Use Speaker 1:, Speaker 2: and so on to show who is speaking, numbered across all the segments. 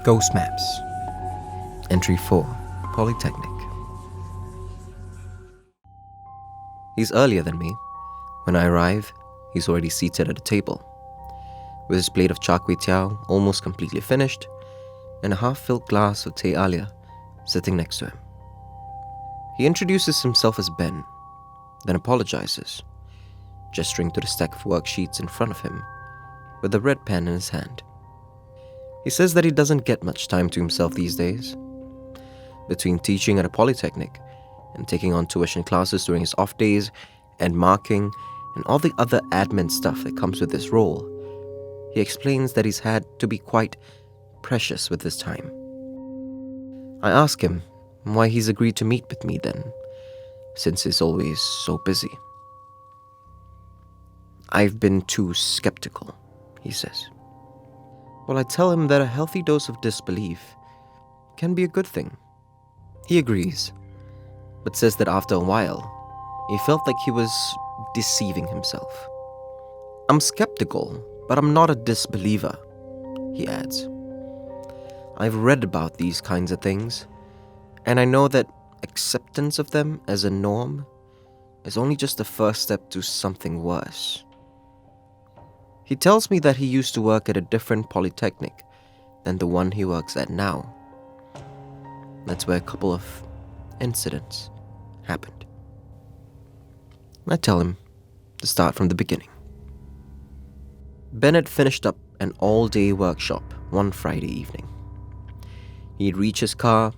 Speaker 1: Ghost Maps. Entry 4, Polytechnic. He's earlier than me. When I arrive, he's already seated at a table, with his plate of char kway teow almost completely finished, and a half-filled glass of teh alia sitting next to him. He introduces himself as Ben, then apologizes, gesturing to the stack of worksheets in front of him, with a red pen in his hand. He says that he doesn't get much time to himself these days. Between teaching at a polytechnic and taking on tuition classes during his off days and marking and all the other admin stuff that comes with this role, he explains that he's had to be quite precious with his time. I ask him why he's agreed to meet with me then, since he's always so busy. I've been too skeptical, he says. Well, I tell him that a healthy dose of disbelief can be a good thing. He agrees, but says that after a while, he felt like he was deceiving himself. I'm skeptical, but I'm not a disbeliever, he adds. I've read about these kinds of things, and I know that acceptance of them as a norm is only just the first step to something worse. He tells me that he used to work at a different polytechnic than the one he works at now. That's where a couple of incidents happened. I tell him to start from the beginning. Ben had finished up an all-day workshop one Friday evening. He'd reached his car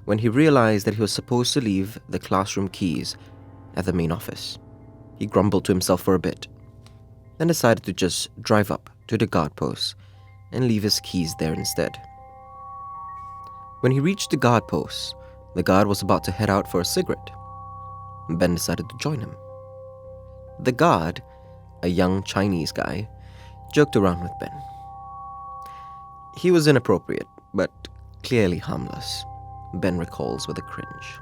Speaker 1: when he realized that he was supposed to leave the classroom keys at the main office. He grumbled to himself for a bit, then decided to just drive up to the guard post and leave his keys there instead. When he reached the guard post, the guard was about to head out for a cigarette. Ben decided to join him. The guard, a young Chinese guy, joked around with Ben. He was inappropriate, but clearly harmless, Ben recalls with a cringe.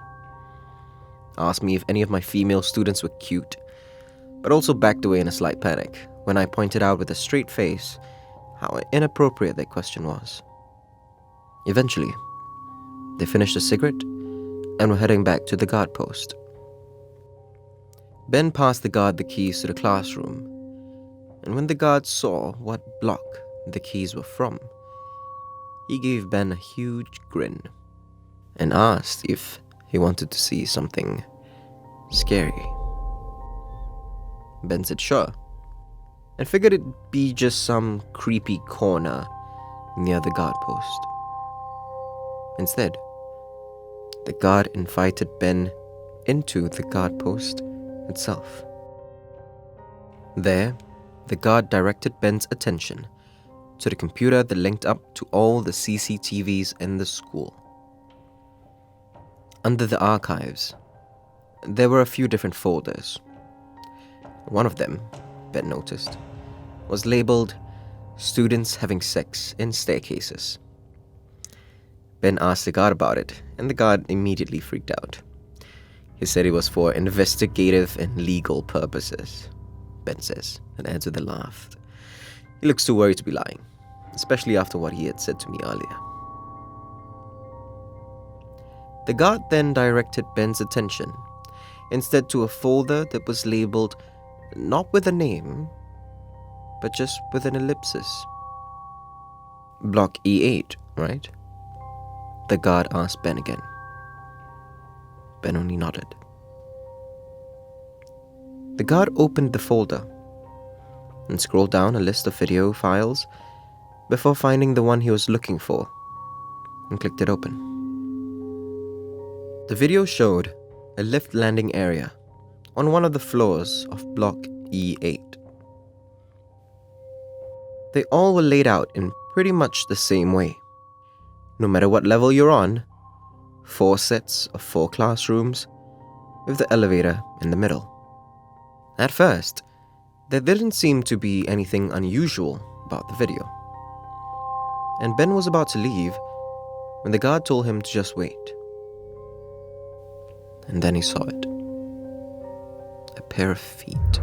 Speaker 1: Asked me if any of my female students were cute, but also backed away in a slight panic when I pointed out with a straight face how inappropriate that question was. Eventually, they finished a cigarette and were heading back to the guard post. Ben passed the guard the keys to the classroom, and when the guard saw what block the keys were from, he gave Ben a huge grin and asked if he wanted to see something scary. Ben said sure, and figured it'd be just some creepy corner near the guard post. Instead, the guard invited Ben into the guard post itself. There, the guard directed Ben's attention to the computer that linked up to all the CCTVs in the school. Under the archives, there were a few different folders. One of them, Ben noticed, was labeled Students Having Sex in Staircases. Ben asked the guard about it, and the guard immediately freaked out. He said it was for investigative and legal purposes, Ben says, and adds with a laugh. He looks too worried to be lying, especially after what he had said to me earlier. The guard then directed Ben's attention instead to a folder that was labeled not with a name, but just with an ellipsis. Block E8, right? The guard asked Ben again. Ben only nodded. The guard opened the folder and scrolled down a list of video files before finding the one he was looking for and clicked it open. The video showed a lift landing area on one of the floors of Block E8. They all were laid out in pretty much the same way. No matter what level you're on, 4 sets of 4 classrooms with the elevator in the middle. At first, there didn't seem to be anything unusual about the video, and Ben was about to leave when the guard told him to just wait. And then he saw it. A pair of feet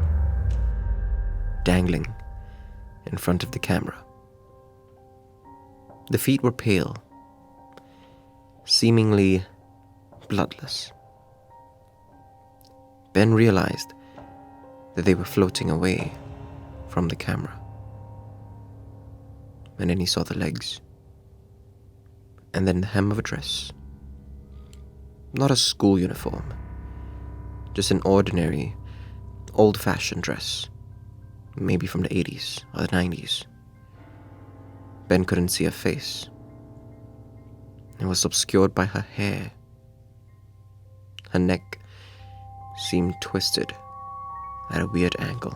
Speaker 1: dangling in front of the camera. The feet were pale, seemingly bloodless. Ben realized that they were floating away from the camera. And then he saw the legs, and then the hem of a dress. Not a school uniform, just an ordinary, old-fashioned dress, maybe from the 80s or the 90s. Ben couldn't see her face. It was obscured by her hair. Her neck seemed twisted at a weird angle,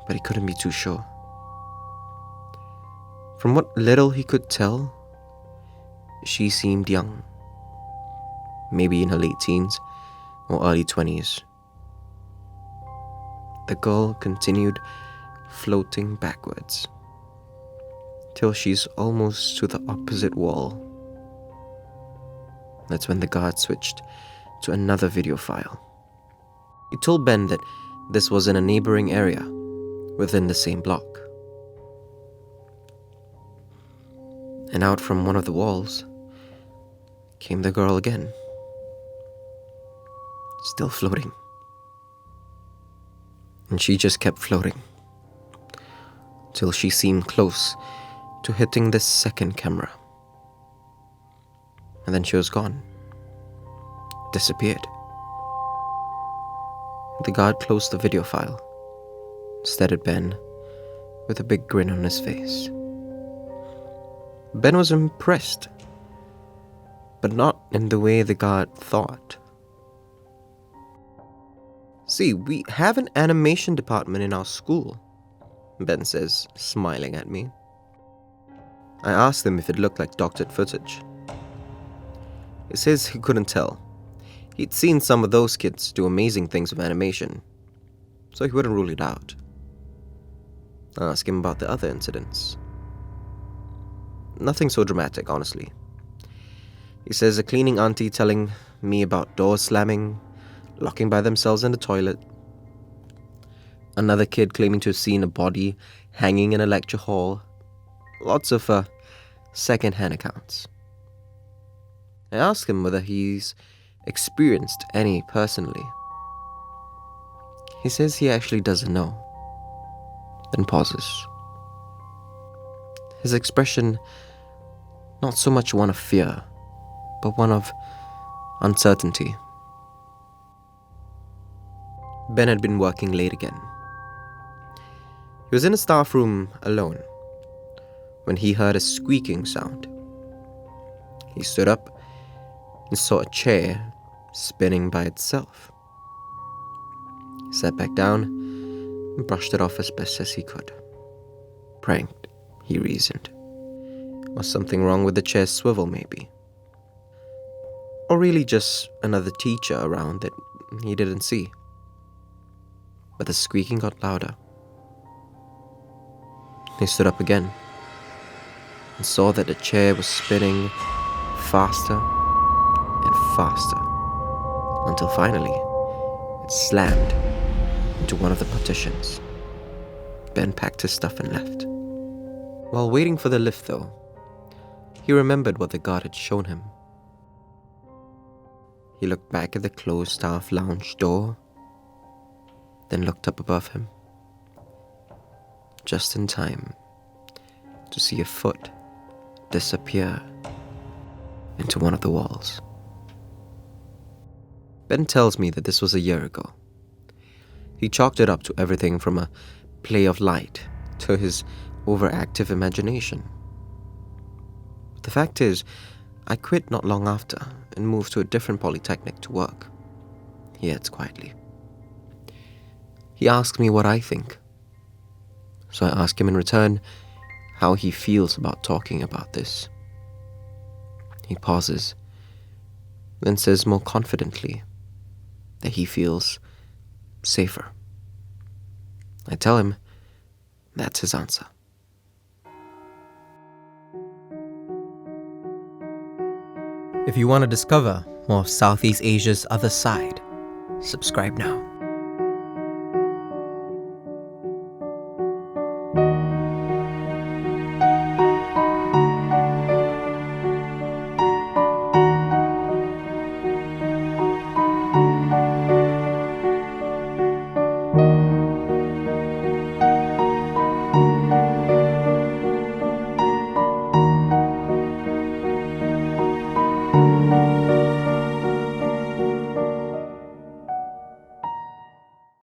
Speaker 1: but he couldn't be too sure. From what little he could tell, she seemed young, maybe in her late teens or early 20s. The girl continued floating backwards till she's almost to the opposite wall. That's when the guard switched to another video file. He told Ben that this was in a neighboring area within the same block. And out from one of the walls came the girl again, still floating. And she just kept floating till she seemed close to hitting the second camera. And then she was gone, disappeared. The guard closed the video file, stared at Ben with a big grin on his face. Ben was impressed, but not in the way the guard thought. "See, we have an animation department in our school," Ben says, smiling at me. I asked him if it looked like doctored footage. He says he couldn't tell. He'd seen some of those kids do amazing things with animation, so he wouldn't rule it out. I asked him about the other incidents. Nothing so dramatic, honestly. He says a cleaning auntie telling me about doors slamming, locking by themselves in the toilet. Another kid claiming to have seen a body hanging in a lecture hall. Lots of second-hand accounts. I asked him whether he's experienced any personally. He says he actually doesn't know, then pauses. His expression, not so much one of fear, but one of uncertainty. Ben had been working late again. He was in a staff room alone when he heard a squeaking sound. He stood up and saw a chair spinning by itself. He sat back down and brushed it off as best as he could. Pranked, he reasoned. Was something wrong with the chair's swivel, maybe? Or really just another teacher around that he didn't see? But the squeaking got louder. He stood up again and saw that the chair was spinning faster and faster until finally it slammed into one of the partitions. Ben packed his stuff and left. While waiting for the lift, though, he remembered what the guard had shown him. He looked back at the closed staff lounge door, then looked up above him, just in time to see a foot disappear into one of the walls. Ben tells me that this was a year ago. He chalked it up to everything from a play of light to his overactive imagination. But the fact is, I quit not long after and moved to a different Polytechnic to work, he adds quietly. He asks me what I think, so I ask him in return how he feels about talking about this. He pauses, then says more confidently that he feels safer. I tell him that's his answer. If you want to discover more of Southeast Asia's other side, subscribe now.